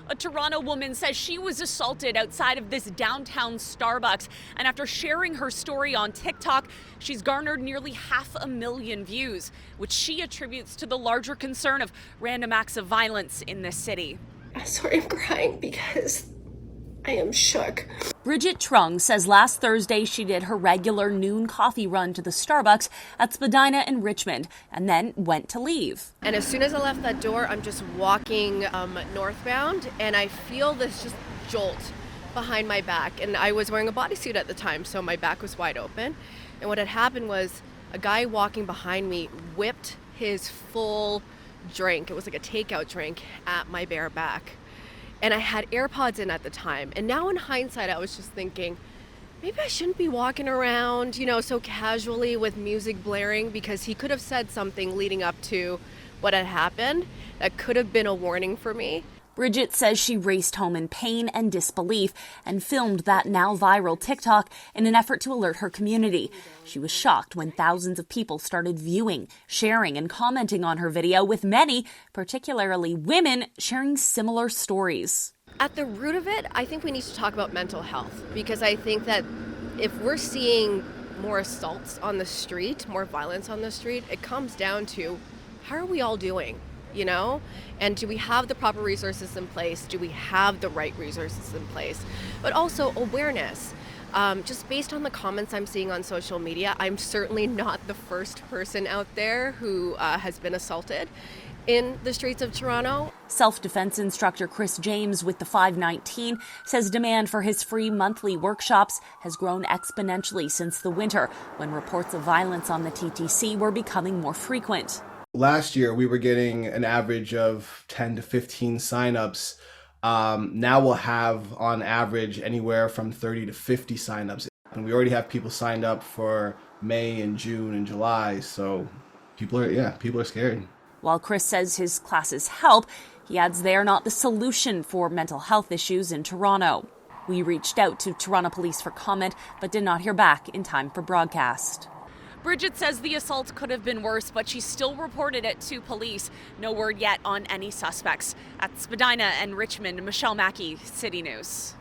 A Toronto woman says she was assaulted outside of this downtown Starbucks, and after sharing her story on TikTok, she's garnered nearly 500,000 views, which she attributes to the larger concern of random acts of violence in this city. I'm sorry, I'm crying because I am shook. Bridget Trung says last Thursday she did her regular noon coffee run to the Starbucks at Spadina in Richmond and then went to leave. And as soon as I left that door, I'm just walking northbound and I feel this just jolt behind my back. And I was wearing a bodysuit at the time, so my back was wide open. And what had happened was a guy walking behind me whipped his full drink. It was like a takeout drink at my bare back. And I had AirPods in at the time. And now in hindsight, I was just thinking, maybe I shouldn't be walking around, so casually with music blaring, because he could have said something leading up to what had happened that could have been a warning for me. Bridget says she raced home in pain and disbelief and filmed that now viral TikTok in an effort to alert her community. She was shocked when thousands of people started viewing, sharing, and commenting on her video, with many, particularly women, sharing similar stories. At the root of it, I think we need to talk about mental health, because I think that if we're seeing more assaults on the street, more violence on the street, it comes down to how are we all doing? And do we have the proper resources in place? Do we have the right resources in place? But also awareness. Just based on the comments I'm seeing on social media, I'm certainly not the first person out there who has been assaulted in the streets of Toronto. Self-defense instructor Chris James with the 519 says demand for his free monthly workshops has grown exponentially since the winter, when reports of violence on the TTC were becoming more frequent. Last year, we were getting an average of 10 to 15 signups. Now we'll have, on average, anywhere from 30 to 50 signups. And we already have people signed up for May and June and July. So people are scared. While Chris says his classes help, he adds they are not the solution for mental health issues in Toronto. We reached out to Toronto Police for comment, but did not hear back in time for broadcast. Bridget says the assault could have been worse, but she still reported it to police. No word yet on any suspects. At Spadina and Richmond, Michelle Mackey, City News.